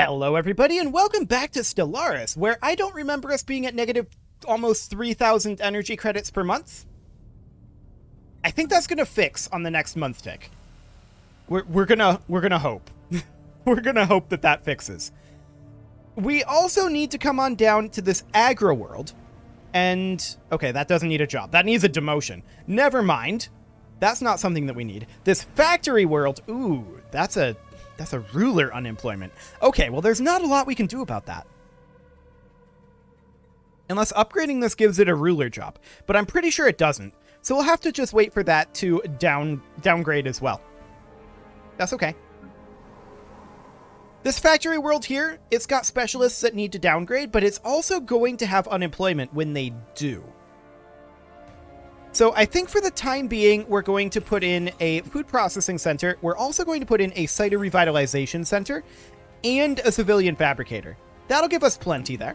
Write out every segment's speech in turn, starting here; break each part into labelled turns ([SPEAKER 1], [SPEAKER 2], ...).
[SPEAKER 1] Hello everybody and welcome back to Stellaris, where I don't remember us being at negative almost 3,000 energy credits per month. I think that's gonna fix on the next month tick. We're gonna hope. We're gonna hope that fixes. We also need to come on down to this agro world, and okay, that doesn't need a job. That needs a demotion. Never mind. That's not something that we need. This factory world, ooh, that's a ruler unemployment. Okay, well, there's not a lot we can do about that. Unless upgrading this gives it a ruler job. But I'm pretty sure it doesn't. So we'll have to just wait for that to downgrade as well. That's okay. This factory world here, it's got specialists that need to downgrade, but it's also going to have unemployment when they do. So I think for the time being, we're going to put in a food processing center. We're also going to put in a site revitalization center and a civilian fabricator. That'll give us plenty there.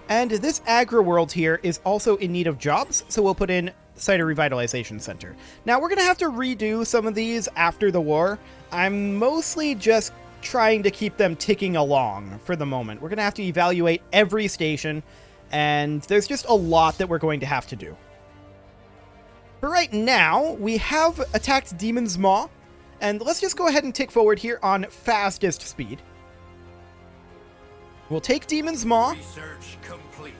[SPEAKER 1] And this agro world here is also in need of jobs, so we'll put in site revitalization center. Now we're going to have to redo some of these after the war. I'm mostly just trying to keep them ticking along for the moment. We're going to have to evaluate every station, and there's just a lot that we're going to have to do. For right now, we have attacked Demon's Maw, and let's just go ahead and tick forward here on fastest speed. We'll take Demon's Maw.
[SPEAKER 2] Research complete.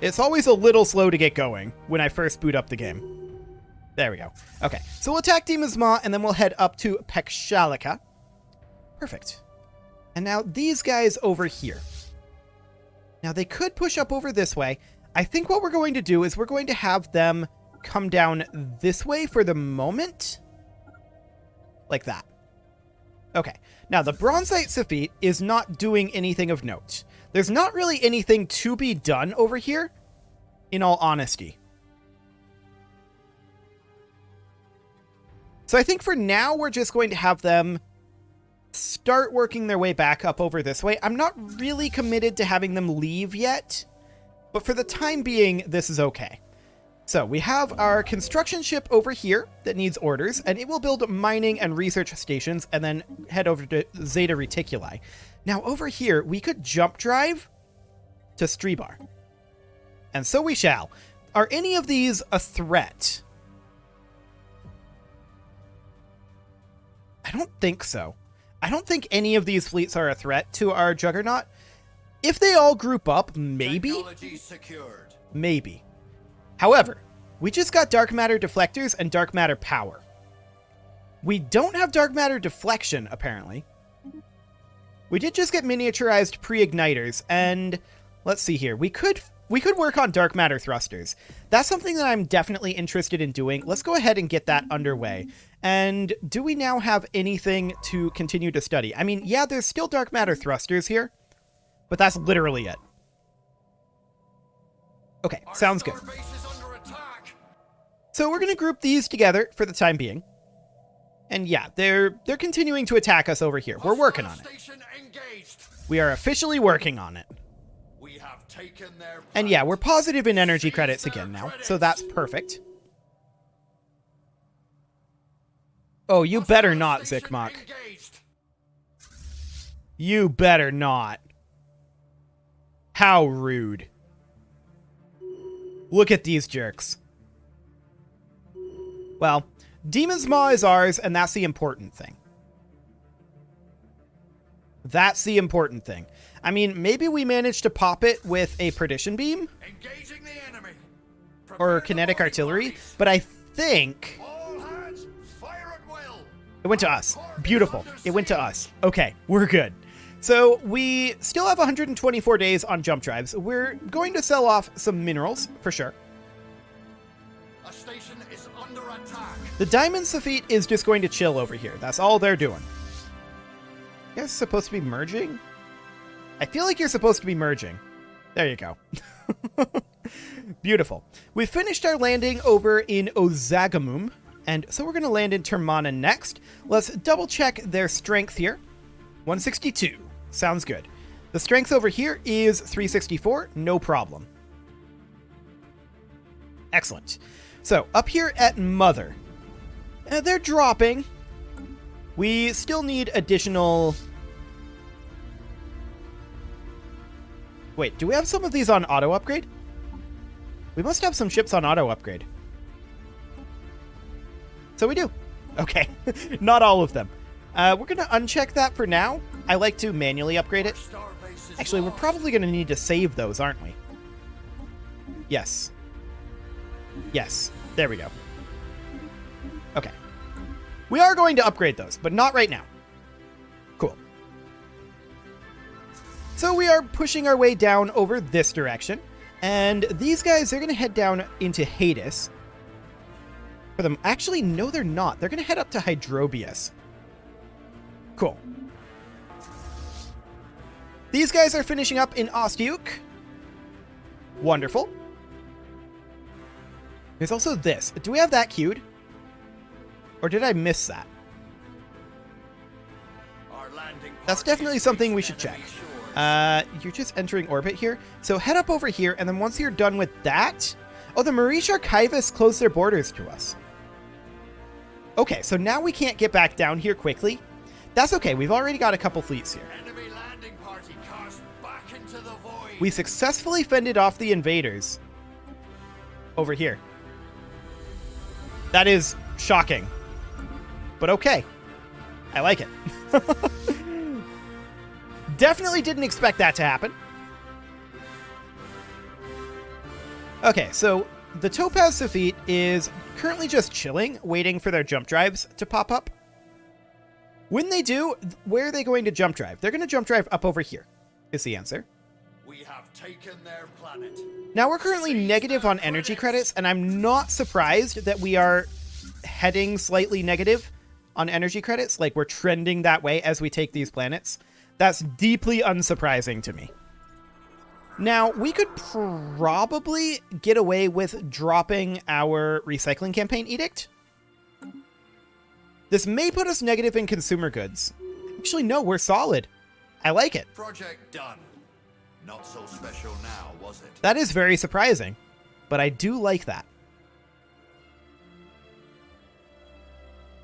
[SPEAKER 1] It's always a little slow to get going when I first boot up the game. There we go. Okay, so we'll attack Demon's Maw, and then we'll head up to Pekshalica. Perfect. And now these guys over here. Now they could push up over this way. I think what we're going to do is we're going to have them come down this way for the moment. Like that. Okay. Now, the Bronzite Saphite is not doing anything of note. There's not really anything to be done over here, in all honesty. So I think for now, we're just going to have them start working their way back up over this way. I'm not really committed to having them leave yet. But for the time being, this is okay. So we have our construction ship over here that needs orders, and it will build mining and research stations and then head over to Zeta Reticuli. Now over here, we could jump drive to Strebar. And so we shall. Are any of these a threat? I don't think so. I don't think any of these fleets are a threat to our Juggernaut. If they all group up, maybe? Maybe. However, we just got dark matter deflectors and dark matter power. We don't have dark matter deflection, apparently. We did just get miniaturized pre-igniters, and let's see here. We could work on dark matter thrusters. That's something that I'm definitely interested in doing. Let's go ahead and get that underway. And do we now have anything to continue to study? I mean, yeah, there's still dark matter thrusters here. But that's literally it. Okay, sounds good. So we're going to group these together for the time being. And yeah, they're continuing to attack us over here. We're working on it. We are officially working on it. And yeah, we're positive in energy credits again now, so that's perfect. Oh, you better not, Zikmok. You better not. How rude. Look at these jerks. Well, Demon's Maw is ours, and that's the important thing. That's the important thing. I mean, maybe we managed to pop it with a Perdition Beam.
[SPEAKER 2] Engaging the enemy.
[SPEAKER 1] Or kinetic artillery, but I think...
[SPEAKER 2] All hands, fire at will.
[SPEAKER 1] It went to us. Beautiful. It went to us. Okay, we're good. So we still have 124 days on jump drives. We're going to sell off some minerals, for sure.
[SPEAKER 2] A station is under attack.
[SPEAKER 1] The Diamond Saphite is just going to chill over here. That's all they're doing. You guys supposed to be merging? I feel like you're supposed to be merging. There you go. Beautiful. We finished our landing over in Ozagamum, and so we're going to land in Termana next. Let's double check their strength here. 162. Sounds good. The strength over here is 364. No problem. Excellent. So, up here at Mother. They're dropping. We still need additional... Wait, do we have some of these on auto upgrade? We must have some ships on auto upgrade. So we do. Okay, not all of them. We're going to uncheck that for now. I like to manually upgrade it. Actually, we're probably going to need to save those, aren't we? Yes. Yes, there we go. Okay. We are going to upgrade those, but not right now. Cool. So we are pushing our way down over this direction. And these guys, they're going to head down into Hades. For them, actually, no, they're not. They're going to head up to Hydrobius. Cool. These guys are finishing up in Ostiuk. Wonderful. There's also this. Do we have that queued? Or did I miss that? That's definitely something we should check. You're just entering orbit here. So head up over here, and then once you're done with that... Oh, the Marish Archivists closed their borders to us. Okay, so now we can't get back down here quickly. That's okay, we've already got a couple fleets here.
[SPEAKER 2] Enemy landing party cast back into the void.
[SPEAKER 1] We successfully fended off the invaders. Over here. That is shocking. But okay. I like it. Definitely didn't expect that to happen. Okay, so the Topaz Sophite is currently just chilling, waiting for their jump drives to pop up. When they do, where are they going to jump drive? They're going to jump drive up over here, is the answer.
[SPEAKER 2] We have taken their planet.
[SPEAKER 1] Now we're currently negative on energy credits, and I'm not surprised that we are heading slightly negative on energy credits. Like, we're trending that way as we take these planets. That's deeply unsurprising to me. Now, we could probably get away with dropping our recycling campaign edict. This may put us negative in consumer goods. Actually, no, we're solid. I like it.
[SPEAKER 2] Project done. Not so special now, was it?
[SPEAKER 1] That is very surprising, but I do like that.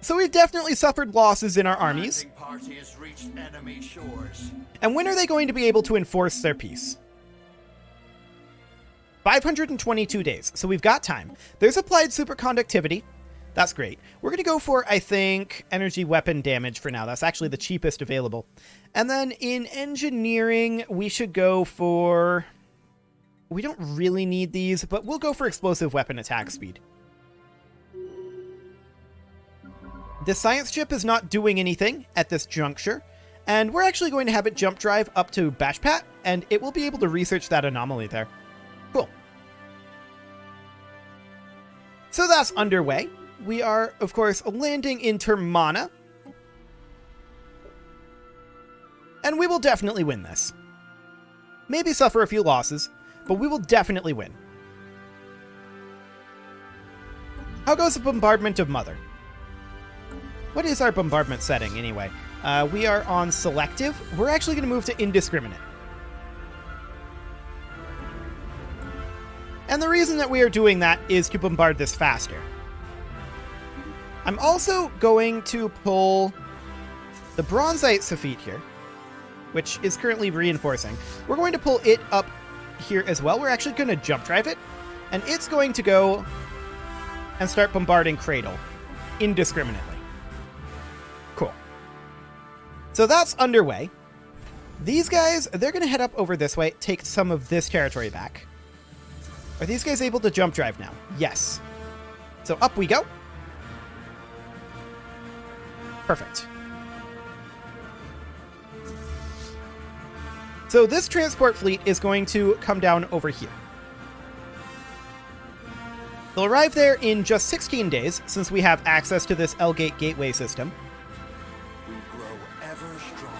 [SPEAKER 1] So we've definitely suffered losses in our armies.
[SPEAKER 2] Landing party has reached enemy shores.
[SPEAKER 1] And when are they going to be able to enforce their peace? 522 days, so we've got time. There's applied superconductivity. That's great. We're going to go for, I think, energy weapon damage for now. That's actually the cheapest available. And then in engineering, we should go for... We don't really need these, but we'll go for explosive weapon attack speed. The science chip is not doing anything at this juncture, and we're actually going to have it jump drive up to Bashpat, and it will be able to research that anomaly there. Cool. So that's underway. We are, of course, landing in Termana. And we will definitely win this. Maybe suffer a few losses, but we will definitely win. How goes the bombardment of Mother? What is our bombardment setting, anyway? We are on selective. We're actually going to move to indiscriminate. And the reason that we are doing that is to bombard this faster. I'm also going to pull the Bronzite Sophite here, which is currently reinforcing. We're going to pull it up here as well. We're actually going to jump drive it, and it's going to go and start bombarding Cradle indiscriminately. Cool. So that's underway. These guys, they're going to head up over this way, take some of this territory back. Are these guys able to jump drive now? Yes. So up we go. Perfect. So this transport fleet is going to come down over here. They'll arrive there in just 16 days, since we have access to this L-Gate gateway system.
[SPEAKER 2] We grow ever stronger.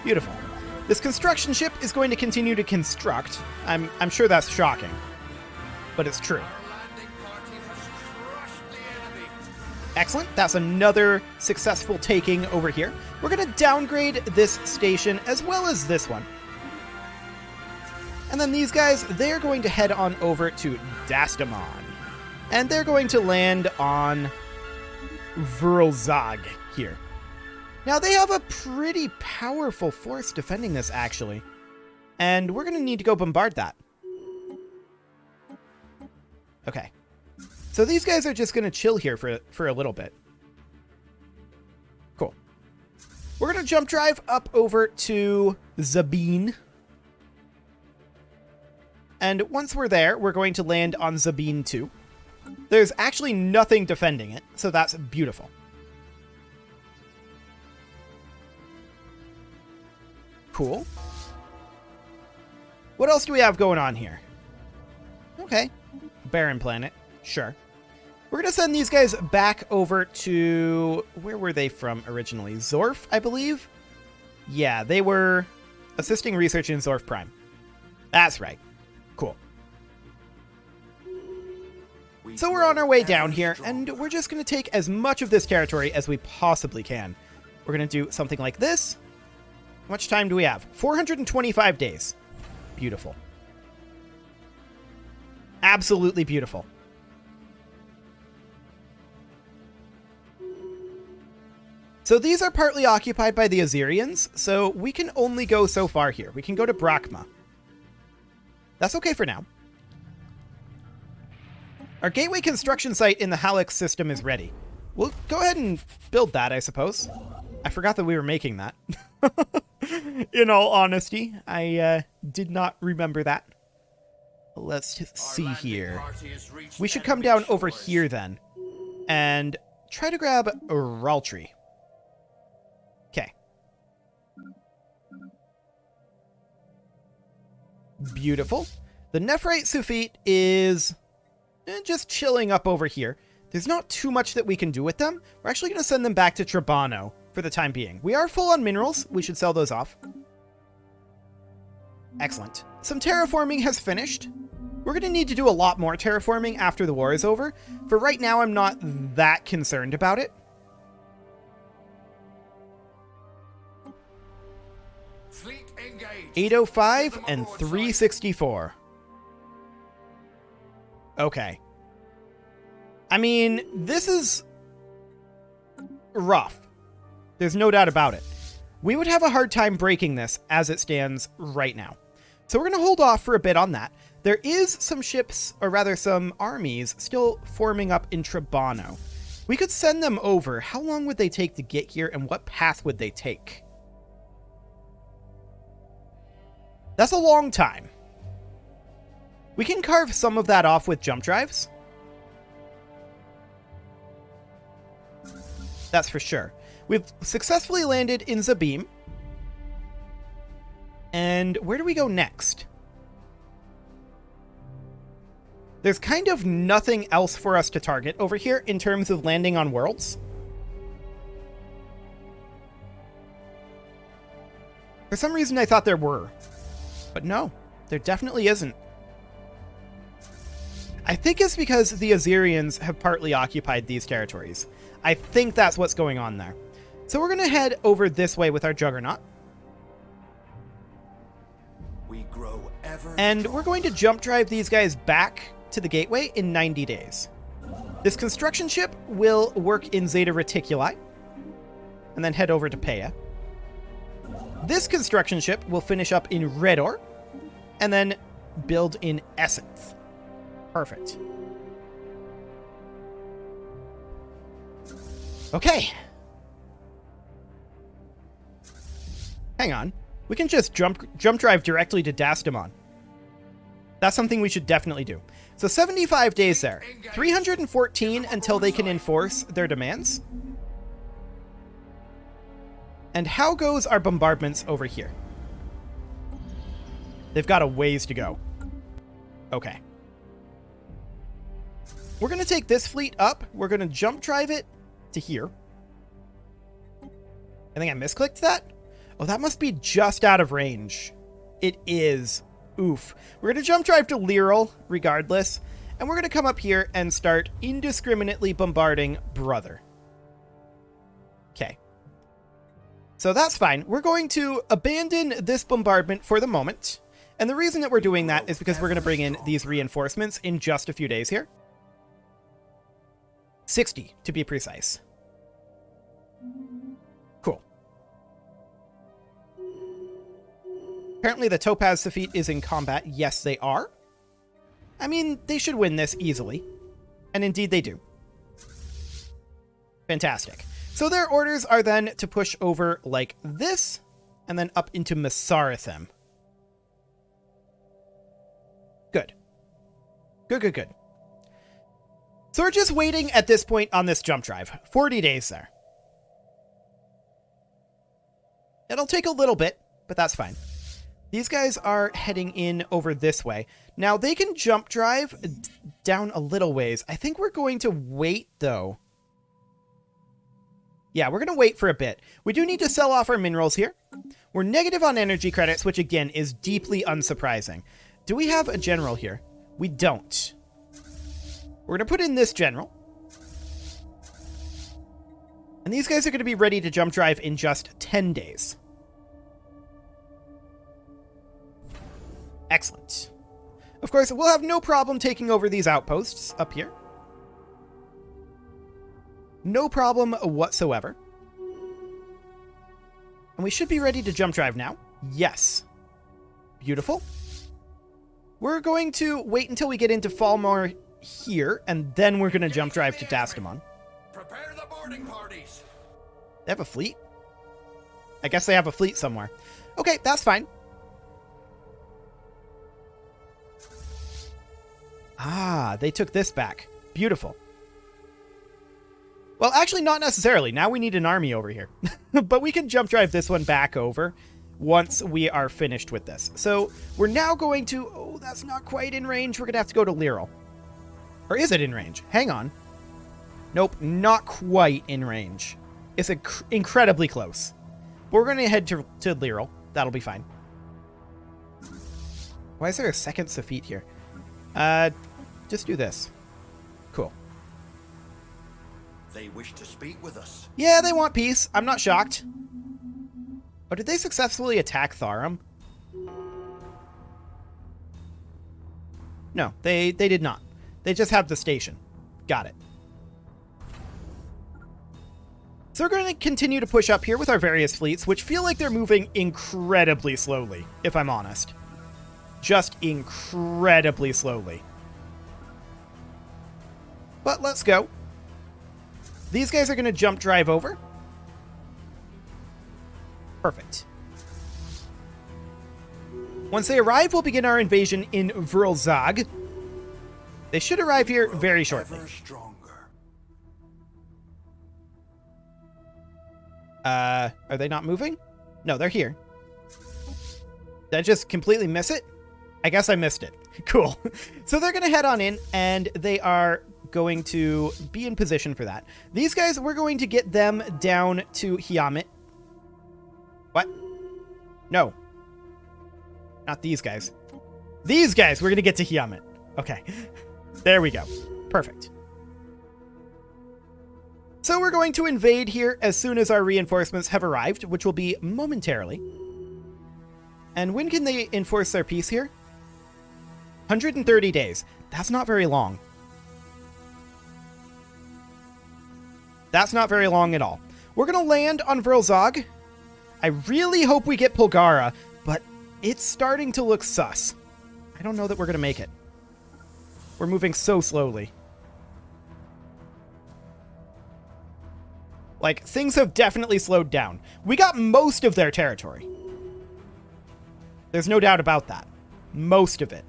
[SPEAKER 1] Beautiful. This construction ship is going to continue to construct. I'm sure that's shocking, but it's true.
[SPEAKER 2] Our landing party has crushed the enemy.
[SPEAKER 1] Excellent. That's another successful taking over here. We're going to downgrade this station as well as this one. And then these guys, they're going to head on over to Dastamon. And they're going to land on Vrlzag here. Now, they have a pretty powerful force defending this, actually. And we're going to need to go bombard that. Okay. So these guys are just going to chill here for a little bit. Cool. We're going to jump drive up over to Zabine. And once we're there, we're going to land on Zabine 2. There's actually nothing defending it, so that's beautiful. Cool. What else do we have going on here? Okay. Barren planet. Sure. We're going to send these guys back over to... Where were they from originally? Zorf, I believe? Yeah, they were assisting research in Zorf Prime. That's right. Cool. So we're on our way down here, and we're just going to take as much of this territory as we possibly can. We're going to do something like this. How much time do we have? 425 days. Beautiful. Absolutely beautiful. So these are partly occupied by the Azirians, so we can only go so far here. We can go to Brachma. That's okay for now. Our gateway construction site in the Hallex system is ready. We'll go ahead and build that, I suppose. I forgot that we were making that. In all honesty, I did not remember that. Let's see here. We should come down over here then and try to grab Raltri. Okay. Beautiful. The Nephrite Sufite is just chilling up over here. There's not too much that we can do with them. We're actually going to send them back to Trabano for the time being. We are full on minerals. We should sell those off. Excellent. Some terraforming has finished. We're going to need to do a lot more terraforming after the war is over. For right now, I'm not that concerned about it.
[SPEAKER 2] Fleet engaged.
[SPEAKER 1] 805 and 364. Okay. I mean, this is rough. There's no doubt about it. We would have a hard time breaking this as it stands right now. So we're going to hold off for a bit on that. There is some ships, or rather some armies, still forming up in Trabano. We could send them over. How long would they take to get here, and what path would they take? That's a long time. We can carve some of that off with jump drives. That's for sure. We've successfully landed in Zabim. And where do we go next? There's kind of nothing else for us to target over here in terms of landing on worlds. For some reason, I thought there were. But no, there definitely isn't. I think it's because the Azirians have partly occupied these territories. I think that's what's going on there. So we're going to head over this way with our Juggernaut.
[SPEAKER 2] We grow ever
[SPEAKER 1] And we're going to jump drive these guys back to the gateway in 90 days. This construction ship will work in Zeta Reticuli and then head over to Peia. This construction ship will finish up in Redor and then build in Essence. Perfect. Okay. Hang on. We can just jump drive directly to Dastamon. That's something we should definitely do. So 75 days there. 314 until they can enforce their demands. And how goes our bombardments over here? They've got a ways to go. Okay. We're going to take this fleet up. We're going to jump drive it to here. I think I misclicked that. Oh, that must be just out of range. It is. Oof. We're going to jump drive to Lyral, regardless. And we're going to come up here and start indiscriminately bombarding Brother. Okay. So that's fine. We're going to abandon this bombardment for the moment. And the reason that we're doing that is because we're going to bring in these reinforcements in just a few days here. 60, to be precise. Cool. Apparently the Topaz Safit is in combat. Yes, they are. I mean, they should win this easily. And indeed they do. Fantastic. So their orders are then to push over like this, and then up into Masarathim. Good. Good. So we're just waiting at this point on this jump drive. 40 days there. It'll take a little bit, but that's fine. These guys are heading in over this way. Now, they can jump drive down a little ways. I think we're going to wait, though. Yeah, we're going to wait for a bit. We do need to sell off our minerals here. We're negative on energy credits, which, again, is deeply unsurprising. Do we have a general here? We don't. We're going to put in this general. And these guys are going to be ready to jump drive in just 10 days. Excellent. Of course, we'll have no problem taking over these outposts up here. No problem whatsoever. And we should be ready to jump drive now. Yes. Beautiful. We're going to wait until we get into Falmar here, and then we're going to jump drive to Dastamon.
[SPEAKER 2] Prepare the boarding parties.
[SPEAKER 1] They have a fleet? I guess they have a fleet somewhere. Okay, that's fine. Ah, they took this back. Beautiful. Well, actually, not necessarily. Now we need an army over here. But we can jump drive this one back over once we are finished with this. So we're now going to... Oh, that's not quite in range. We're going to have to go to Lyral. Or is it in range? Hang on. Nope, not quite in range. It's incredibly close. But we're going to head to Lyral. That'll be fine. Why is there a second Safit here? Just do this. Cool.
[SPEAKER 2] They wish to speak with us.
[SPEAKER 1] Yeah, they want peace. I'm not shocked. Oh, did they successfully attack Tharum? No, they did not. They just have the station. Got it. So we're going to continue to push up here with our various fleets, which feel like they're moving incredibly slowly, if I'm honest. Just incredibly slowly. But let's go. These guys are going to jump drive over. Perfect. Once they arrive, we'll begin our invasion in Vrlzag. They should arrive here very shortly. Are they not moving? No, they're here. Did I just completely miss it? I guess I missed it. Cool. So they're going to head on in, and they are going to be in position for that. These guys, we're going to get them down to Hiamit. What? No. Not these guys. These guys, we're going to get to Hiamit. Okay. There we go. Perfect. So we're going to invade here as soon as our reinforcements have arrived, which will be momentarily. And when can they enforce their peace here? 130 days. That's not very long. That's not very long at all. We're going to land on Vrlzag. I really hope we get Polgara, but it's starting to look sus. I don't know that we're going to make it. We're moving so slowly. Like, things have definitely slowed down. We got most of their territory. There's no doubt about that. Most of it.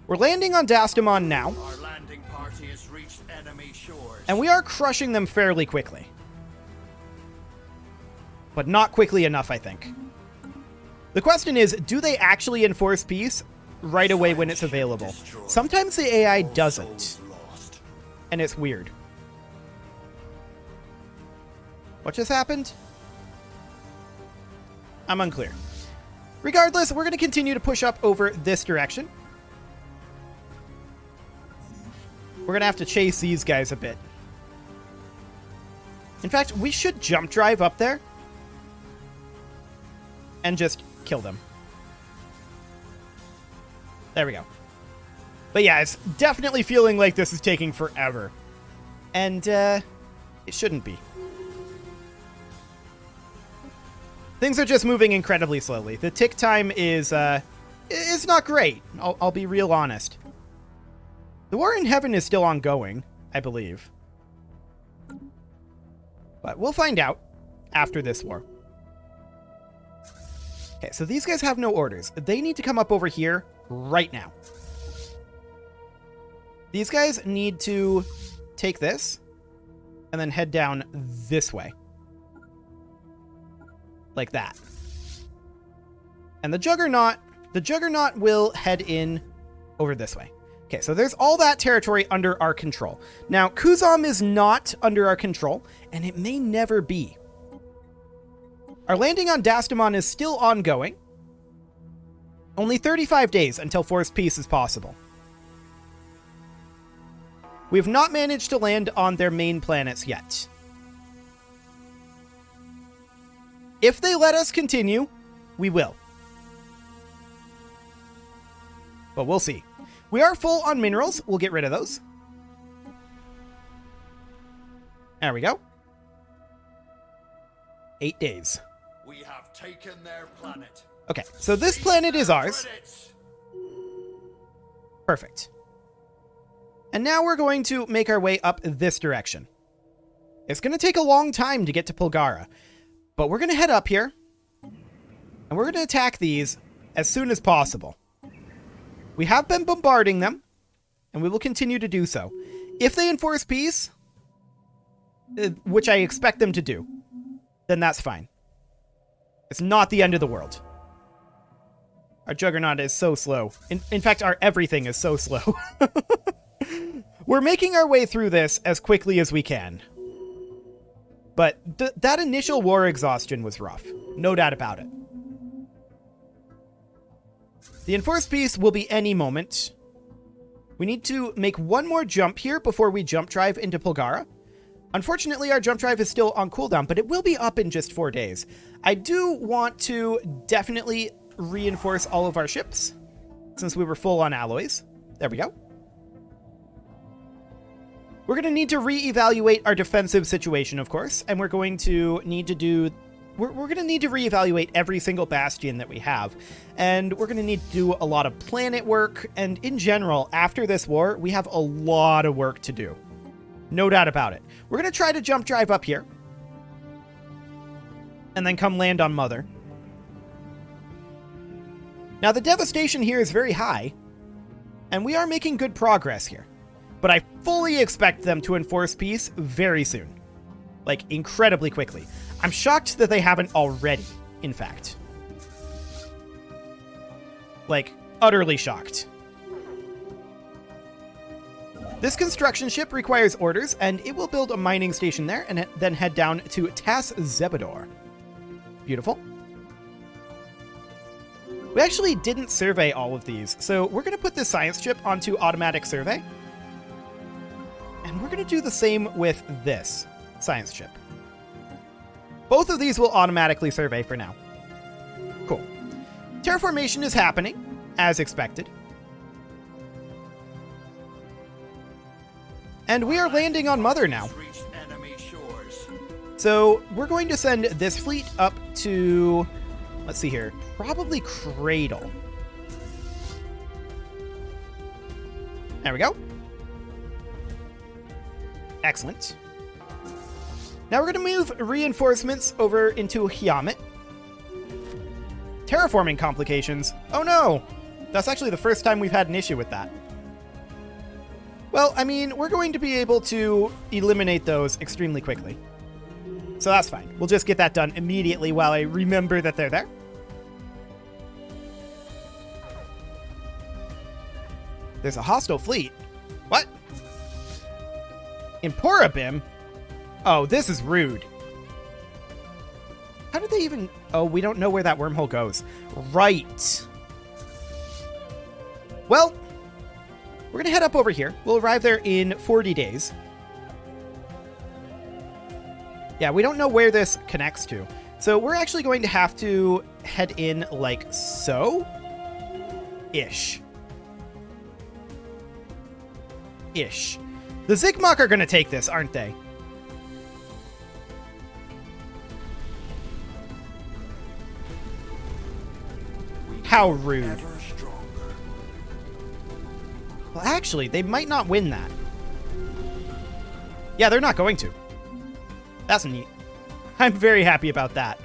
[SPEAKER 1] We're landing on Dastamon now.
[SPEAKER 2] Our landing party has reached enemy shores.
[SPEAKER 1] And we are crushing them fairly quickly. But not quickly enough, I think. The question is, do they actually enforce peace right away when it's available? Sometimes the AI doesn't. And it's weird. What just happened? I'm unclear. Regardless, we're going to continue to push up over this direction. We're going to have to chase these guys a bit. In fact, we should jump drive up there and just kill them. There we go. But yeah, it's definitely feeling like this is taking forever. And it shouldn't be. Things are just moving incredibly slowly. The tick time is not great. I'll be real honest. The war in heaven is still ongoing, I believe. But we'll find out after this war. Okay, so these guys have no orders. They need to come up over here right now. These guys need to take this and then head down this way. Like that. And the Juggernaut will head in over this way. Okay, so there's all that territory under our control. Now, Kuzam is not under our control, and it may never be. Our landing on Dastamon is still ongoing. Only 35 days until forced peace is possible. We have not managed to land on their main planets yet. If they let us continue, we will. But we'll see. We are full on minerals. We'll get rid of those. There we go. 8 days.
[SPEAKER 2] We have taken their planet.
[SPEAKER 1] Okay, so this planet is ours. Perfect. And now we're going to make our way up this direction. It's going to take a long time to get to Pulgara, but we're going to head up here, and we're going to attack these as soon as possible. We have been bombarding them, and we will continue to do so. If they enforce peace, which I expect them to do, then that's fine. It's not the end of the world. Our Juggernaut is so slow. In fact, our everything is so slow. We're making our way through this as quickly as we can. But that initial war exhaustion was rough. No doubt about it. The enforced peace will be any moment. We need to make one more jump here before we jump drive into Pulgara. Unfortunately, our jump drive is still on cooldown, but it will be up in just 4 days. I do want to definitely reinforce all of our ships, since we were full on alloys. There we go. We're going to need to reevaluate our defensive situation, of course, and we're going to need to do... We're going to need to reevaluate every single bastion that we have, and we're going to need to do a lot of planet work, and in general, after this war, we have a lot of work to do. No doubt about it. We're going to try to jump drive up here, and then come land on Mother. Now, the devastation here is very high, and we are making good progress here. But I fully expect them to enforce peace very soon. Like, incredibly quickly. I'm shocked that they haven't already, in fact. Like, utterly shocked. This construction ship requires orders, and it will build a mining station there, and then head down to Tas Zebador. Beautiful. We actually didn't survey all of these, so we're going to put this science chip onto automatic survey. And we're going to do the same with this science chip. Both of these will automatically survey for now. Cool. Terraformation is happening, as expected. And we are landing on Mother now. So we're going to send this fleet up to, let's see here, probably Cradle. There we go. Excellent. Now we're going to move reinforcements over into Hiamet. Terraforming complications. Oh no! That's actually the first time we've had an issue with that. Well, I mean, we're going to be able to eliminate those extremely quickly. So that's fine. We'll just get that done immediately while I remember that they're there. There's a hostile fleet. What? In Porabim? Oh, this is rude. How did they even... Oh, we don't know where that wormhole goes. Right. Well, we're going to head up over here. We'll arrive there in 40 days. Yeah, we don't know where this connects to. So we're actually going to have to head in like so. Ish. The Zigmok are going to take this, aren't they? How rude.
[SPEAKER 2] Ever stronger.
[SPEAKER 1] Well, actually, they might not win that. Yeah, they're not going to. That's neat. I'm very happy about that.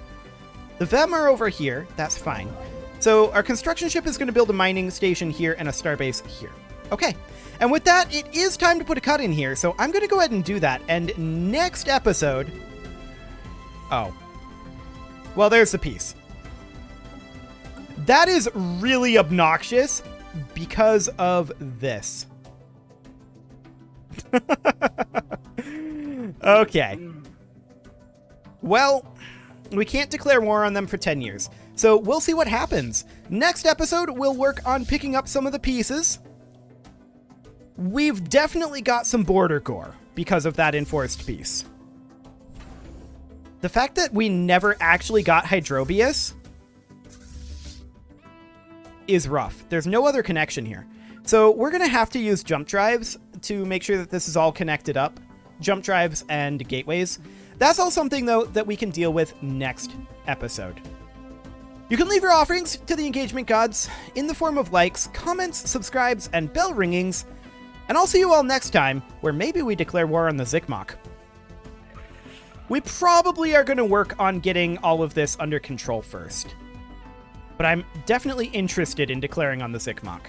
[SPEAKER 1] The Vem are over here. That's fine. So our construction ship is going to build a mining station here and a starbase here. Okay. And with that, it is time to put a cut in here. So I'm going to go ahead and do that. And next episode... Oh. Well, there's the piece. That is really obnoxious because of this. Okay. Well, we can't declare war on them for 10 years. So we'll see what happens. Next episode, we'll work on picking up some of the pieces. We've definitely got some border gore because of that enforced peace. The fact that we never actually got Hydrobius is rough. There's no other connection here. So we're going to have to use jump drives to make sure that this is all connected up. Jump drives and gateways. That's all something, though, that we can deal with next episode. You can leave your offerings to the engagement gods in the form of likes, comments, subscribes, and bell ringings. And I'll see you all next time, where maybe we declare war on the Zikmok. We probably are going to work on getting all of this under control first. But I'm definitely interested in declaring on the Zikmok.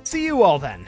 [SPEAKER 1] See you all then.